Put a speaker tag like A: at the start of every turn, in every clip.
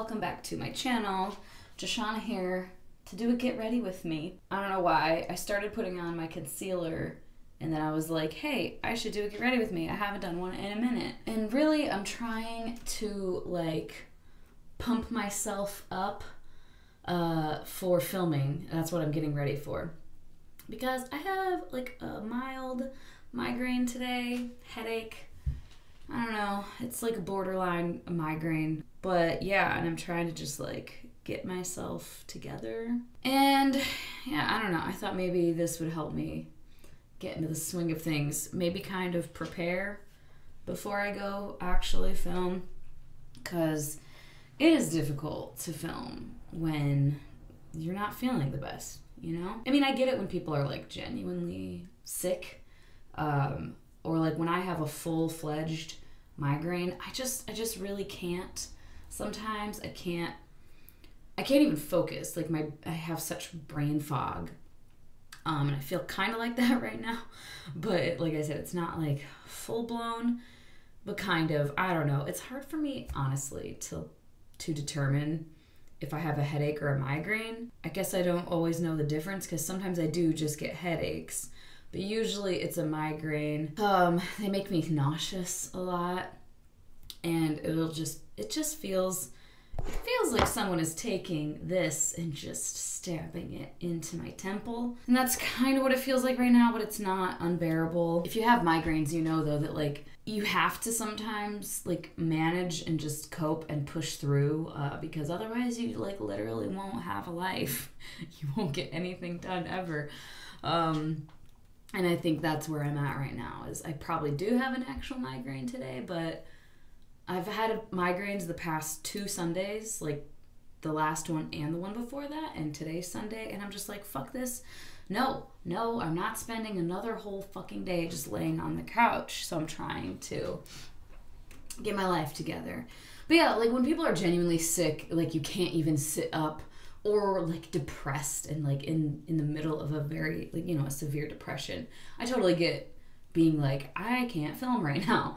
A: welcome back to my channel. Joshana here to do a get ready with me. I don't know why. I started putting on my concealer and then I was like, hey, I should do a get ready with me. I haven't done one in a minute. And really, I'm trying to like pump myself up for filming. That's what I'm getting ready for. Because I have like a mild migraine today, headache. I don't know, it's like a borderline migraine. But yeah, and I'm trying to just like get myself together. And yeah, I don't know, I thought maybe this would help me get into the swing of things. Maybe kind of prepare before I go actually film. Because it is difficult to film when you're not feeling the best, you know? I mean, I get it when people are like genuinely sick. Or like when I have a full-fledged migraine, I just really can't. Sometimes I can't even focus. Like I have such brain fog. And I feel kind of like that right now. But like I said, it's not like full-blown, but kind of. I don't know. It's hard for me, honestly, to determine if I have a headache or a migraine. I guess I don't always know the difference because sometimes I do just get headaches. But usually it's a migraine. They make me nauseous a lot. And it just feels like someone is taking this and just stabbing it into my temple. And that's kind of what it feels like right now, but it's not unbearable. If you have migraines, you know though that like you have to sometimes like manage and just cope and push through because otherwise you like literally won't have a life. You won't get anything done ever. And I think that's where I'm at right now, is I probably do have an actual migraine today, but I've had migraines the past 2 Sundays, like the last one and the one before that, and today's Sunday, and I'm just like, fuck this. No, I'm not spending another whole fucking day just laying on the couch. So I'm trying to get my life together. But yeah, like when people are genuinely sick, like you can't even sit up, or like depressed and like in the middle of a very, like, you know, a severe depression. I totally get being like, I can't film right now.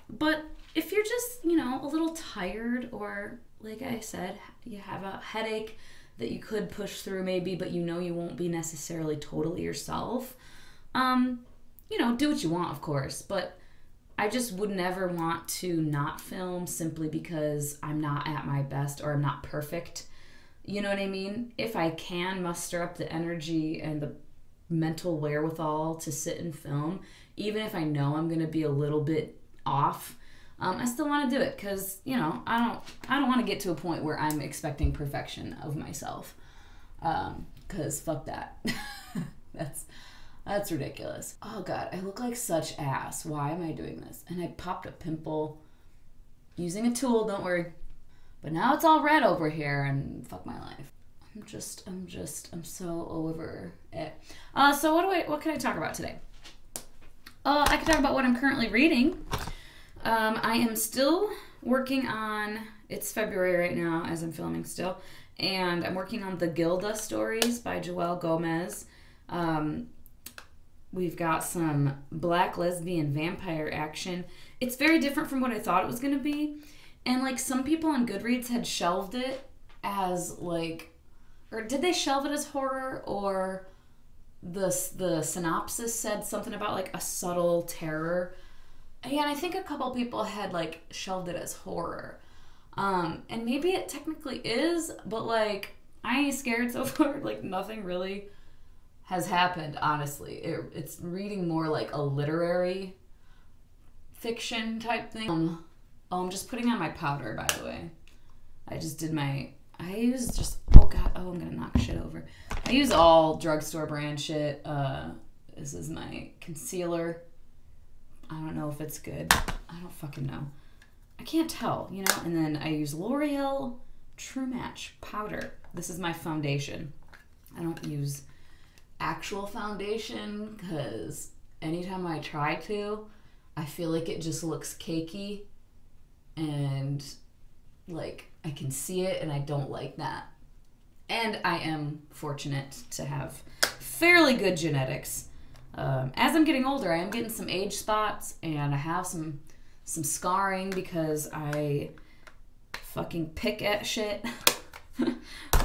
A: But if you're just, you know, a little tired, or like I said, you have a headache that you could push through maybe, but you know you won't be necessarily totally yourself, you know, do what you want, of course. But I just would never want to not film simply because I'm not at my best or I'm not perfect. You know what I mean? If I can muster up the energy and the mental wherewithal to sit and film, even if I know I'm going to be a little bit off, I still want to do it because, you know, I don't want to get to a point where I'm expecting perfection of myself. Because fuck that. That's ridiculous. Oh God, I look like such ass. Why am I doing this? And I popped a pimple using a tool, don't worry. But now it's all red over here and fuck my life. I'm so over it. So what can I talk about today? I can talk about what I'm currently reading. I am still working on, it's February right now as I'm filming still, and I'm working on the Gilda stories by Joelle Gomez. We've got some black lesbian vampire action. It's very different from what I thought it was gonna be. And like some people on Goodreads had shelved it as like, or did they shelve it as horror, or the synopsis said something about like a subtle terror. Yeah, and I think a couple people had like shelved it as horror. And maybe it technically is, but like I ain't scared so far. Like nothing really has happened, honestly. It's reading more like a literary fiction type thing. Oh, I'm just putting on my powder, by the way. I use just, oh God, I'm gonna knock shit over. I use all drugstore brand shit. This is my concealer. I don't know if it's good. I don't fucking know. I can't tell, you know? And then I use L'Oreal True Match powder. This is my foundation. I don't use actual foundation because anytime I try to, I feel like it just looks cakey. And like I can see it and I don't like that. And I am fortunate to have fairly good genetics. As I'm getting older, I am getting some age spots and I have some scarring because I fucking pick at shit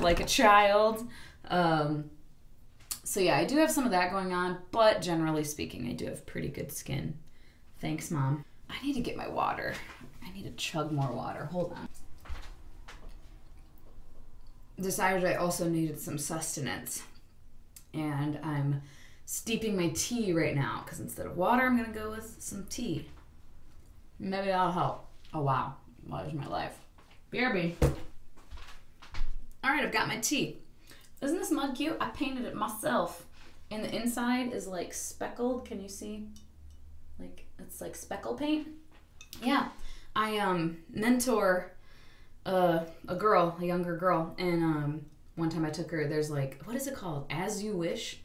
A: like a child. So yeah, I do have some of that going on, but generally speaking, I do have pretty good skin. Thanks, Mom. I need to get my water. I need to chug more water. Hold on. Decided I also needed some sustenance. And I'm steeping my tea right now, because instead of water, I'm going to go with some tea. Maybe that'll help. Oh, wow. That is my life. BRB. All right, I've got my tea. Isn't this mug cute? I painted it myself. And the inside is like speckled. Can you see? Like, it's like speckle paint. Yeah. I mentor a girl, a younger girl. And one time I took her, there's like, what is it called? As You Wish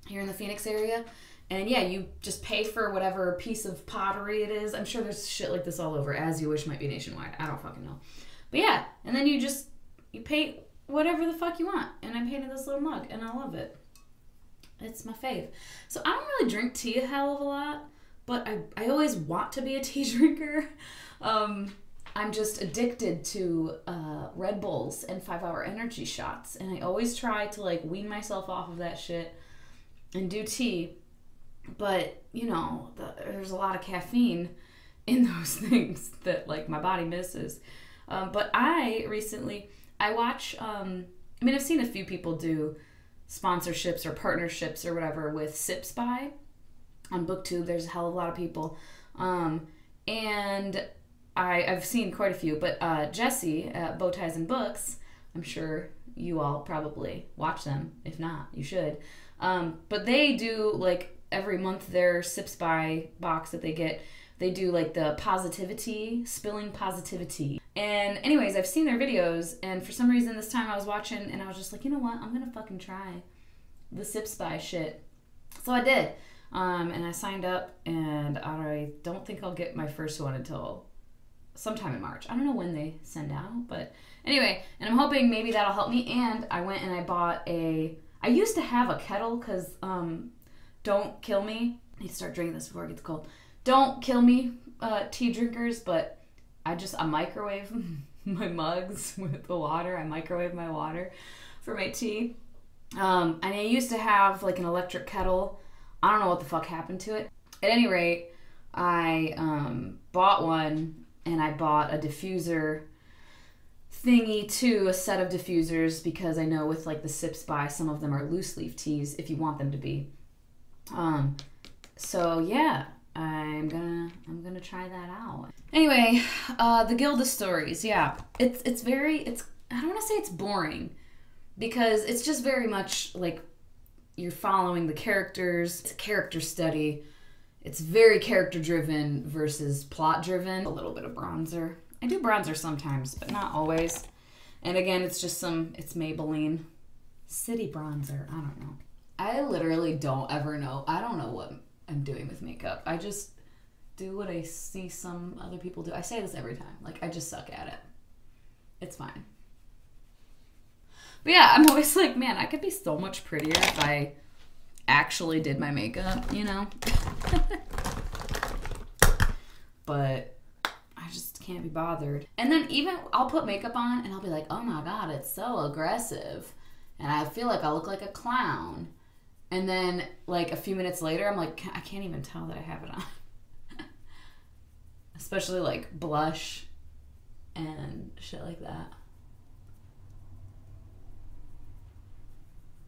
A: here in the Phoenix area. And yeah, you just pay for whatever piece of pottery it is. I'm sure there's shit like this all over. As You Wish might be nationwide. I don't fucking know. But yeah, and then you paint whatever the fuck you want. And I painted this little mug, and I love it. It's my fave. So I don't really drink tea a hell of a lot, but I always want to be a tea drinker. I'm just addicted to Red Bulls and 5-hour energy shots. And I always try to like wean myself off of that shit and do tea. But, you know, there's a lot of caffeine in those things that like my body misses. But I watch, I mean, I've seen a few people do sponsorships or partnerships or whatever with Sips By on BookTube. There's a hell of a lot of people. And I've seen quite a few, but Jessie at Bow Ties and Books, I'm sure you all probably watch them. If not, you should. But they do, like, every month their Sips By box that they get, they do, like, the positivity, spilling positivity. And anyways, I've seen their videos, and for some reason this time I was watching, and I was just like, you know what? I'm going to fucking try the Sips By shit. So I did. And I signed up, and I don't think I'll get my first one until sometime in March. I don't know when they send out, but anyway, and I'm hoping maybe that'll help me. And I went and I bought I used to have a kettle, because Don't Kill Me. I need to start drinking this before it gets cold. Don't Kill Me, tea drinkers, but I microwave my mugs with the water. I microwave my water for my tea. And I used to have like an electric kettle. I don't know what the fuck happened to it. At any rate, I bought one, and I bought a diffuser thingy too, a set of diffusers, because I know with like the Sips By, some of them are loose leaf teas if you want them to be. So yeah, I'm gonna try that out. Anyway, the Gilda stories, yeah. It's I don't want to say it's boring, because it's just very much like you're following the characters. It's a character study. It's very character driven versus plot driven. A little bit of bronzer. I do bronzer sometimes, but not always. And again, it's just it's Maybelline City Bronzer. I don't know. I literally don't ever know. I don't know what I'm doing with makeup. I just do what I see some other people do. I say this every time. Like, I just suck at it. It's fine. But yeah, I'm always like, man, I could be so much prettier if I actually did my makeup, you know? But I just can't be bothered. And then even I'll put makeup on and I'll be like, oh my God, it's so aggressive. And I feel like I'll look like a clown. And then like a few minutes later, I'm like, I can't even tell that I have it on. Especially like blush and shit like that.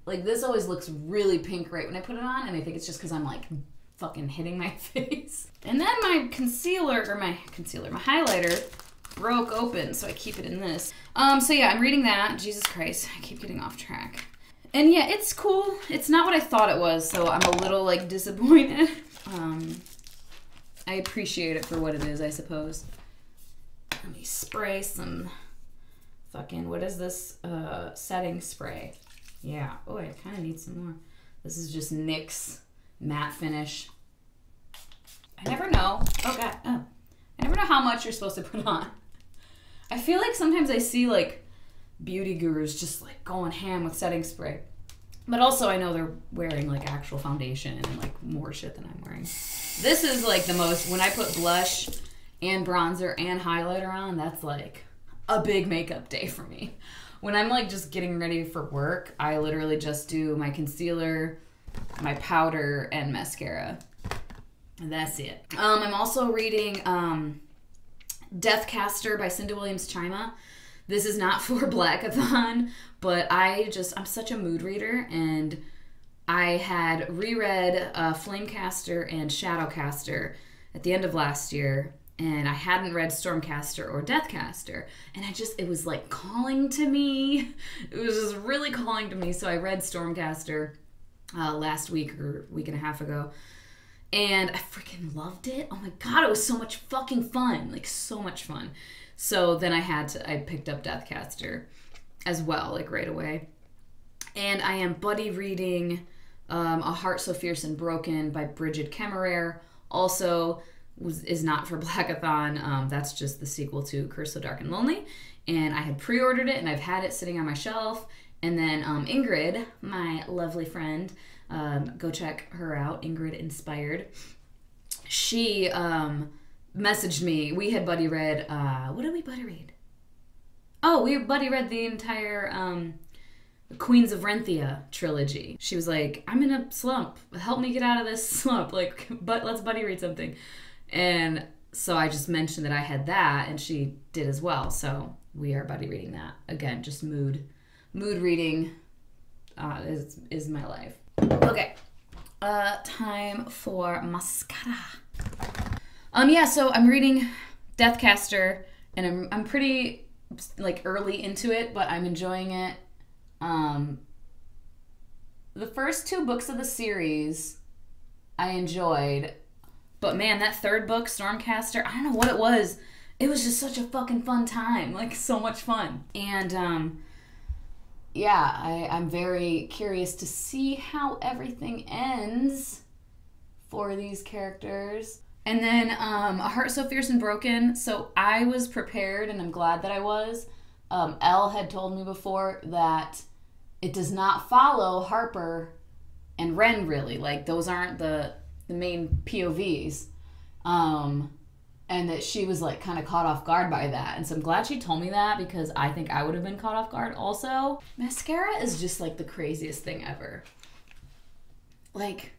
A: Like, this always looks really pink right when I put it on, and I think it's just because I'm, like, fucking hitting my face. And then my my highlighter broke open, so I keep it in this. So yeah, I'm reading that. Jesus Christ, I keep getting off track. And yeah, it's cool. It's not what I thought it was, so I'm a little, like, disappointed. I appreciate it for what it is, I suppose. Let me spray some fucking, what is this? Setting spray. Yeah. Oh, I kind of need some more. This is just NYX matte finish. I never know. Oh, God. Oh. I never know how much you're supposed to put on. I feel like sometimes I see, like, beauty gurus just, like, going ham with setting spray. But also I know they're wearing, like, actual foundation and, like, more shit than I'm wearing. This is, like, the most... When I put blush and bronzer and highlighter on, that's, like, a big makeup day for me. When I'm like just getting ready for work, I literally just do my concealer, my powder, and mascara. And that's it. I'm also reading Deathcaster by Cinda Williams-Chima. This is not for Blackathon, but I'm such a mood reader, and I had reread Flamecaster and Shadowcaster at the end of last year, and I hadn't read Stormcaster or Deathcaster, and it was like calling to me. It was just really calling to me, so I read Stormcaster last week or week and a half ago, and I freaking loved it. Oh my god, it was so much fucking fun, like so much fun. So then I picked up Deathcaster as well, like right away. And I am buddy reading A Heart So Fierce and Broken by Bridget Kemmerer. Also is not for Blackathon. That's just the sequel to Curse So Dark and Lonely. And I had pre-ordered it, and I've had it sitting on my shelf. And then Ingrid, my lovely friend, go check her out, Ingrid Inspired. She messaged me. We had buddy read, what did we buddy read? Oh, we buddy read the entire Queens of Renthia trilogy. She was like, I'm in a slump. Help me get out of this slump. Like, but let's buddy read something. And so I just mentioned that I had that, and she did as well. So we are buddy reading that. Again, just mood reading is my life. Okay. Time for mascara. Yeah, so I'm reading Deathcaster, and I'm pretty like early into it, but I'm enjoying it. The first 2 books of the series I enjoyed, but man, that third book, Stormcaster, I don't know what it was. It was just such a fucking fun time, like so much fun. And yeah, I'm very curious to see how everything ends for these characters. And then A Heart So Fierce and Broken. So I was prepared, and I'm glad that I was. Elle had told me before that it does not follow Harper and Ren, really. Like, those aren't the main POVs. And that she was, like, kind of caught off guard by that. And so I'm glad she told me that, because I think I would have been caught off guard also. Mascara is just, like, the craziest thing ever. Like,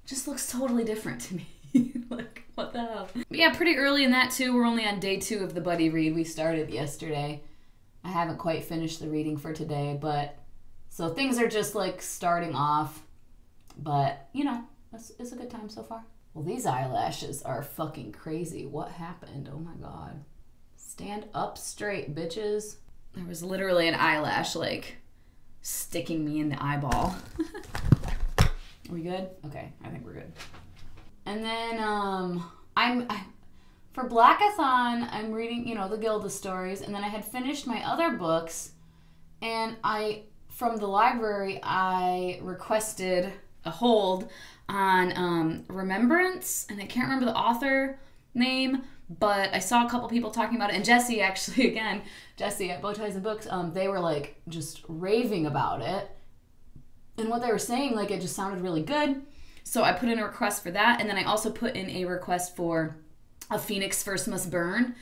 A: just looks totally different to me. Like, what the hell? But yeah, pretty early in that, too. We're only on day 2 of the buddy read. We started yesterday. I haven't quite finished the reading for today, but... So things are just, like, starting off. But, you know, it's a good time so far. Well, these eyelashes are fucking crazy. What happened? Oh my god. Stand up straight, bitches. There was literally an eyelash, like, sticking me in the eyeball. Are we good? Okay, I think we're good. And then, for Blackathon, I'm reading, you know, the Gilda stories, and then I had finished my other books, and from the library, I requested a hold on Remembrance, and I can't remember the author name, but I saw a couple people talking about it, and Jessie, actually, again, Jessie at Bowties and Books, they were, like, just raving about it, and what they were saying, like, it just sounded really good, so I put in a request for that, and then I also put in a request for A Phoenix First Must Burn,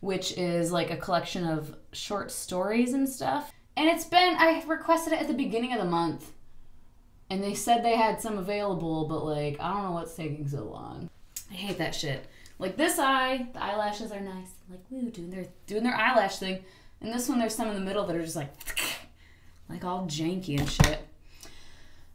A: which is, like, a collection of short stories and stuff, and I requested it at the beginning of the month, and they said they had some available, but, like, I don't know what's taking so long. I hate that shit. Like, this eye, the eyelashes are nice. Like, woo, doing their eyelash thing. And this one, there's some in the middle that are just, like all janky and shit.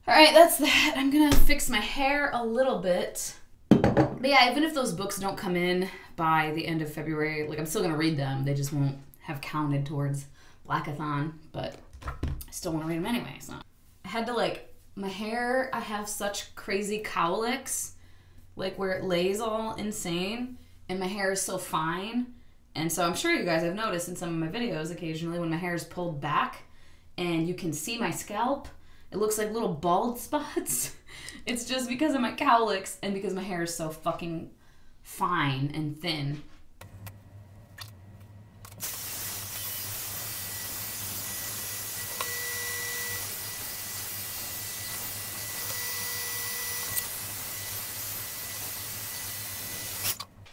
A: All right, that's that. I'm going to fix my hair a little bit. But, yeah, even if those books don't come in by the end of February, like, I'm still going to read them. They just won't have counted towards Blackathon. But I still want to read them anyway, so. I had to, like... My hair, I have such crazy cowlicks, like where it lays all insane, and my hair is so fine. And so I'm sure you guys have noticed in some of my videos occasionally when my hair is pulled back and you can see my scalp, it looks like little bald spots. It's just because of my cowlicks and because my hair is so fucking fine and thin.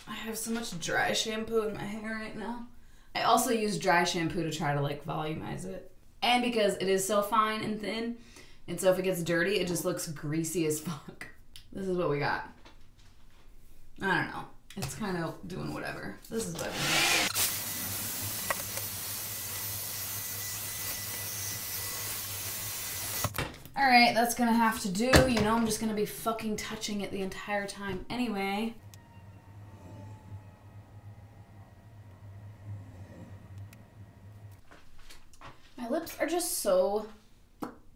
A: I have so much dry shampoo in my hair right now. I also use dry shampoo to try to like volumize it. And because it is so fine and thin, and so if it gets dirty, it just looks greasy as fuck. This is what we got. I don't know. It's kind of doing whatever. This is what I'm gonna do. Alright, that's gonna have to do. You know I'm just gonna be fucking touching it the entire time anyway. My lips are just so,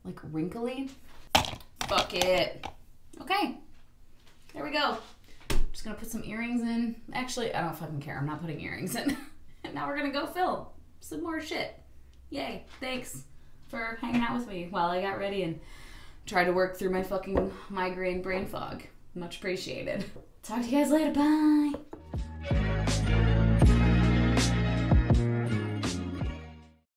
A: like, wrinkly. Fuck it. Okay. There we go. Just gonna put some earrings in. Actually, I don't fucking care. I'm not putting earrings in. And now we're gonna go film some more shit. Yay. Thanks for hanging out with me while I got ready and tried to work through my fucking migraine brain fog. Much appreciated. Talk to you guys later. Bye.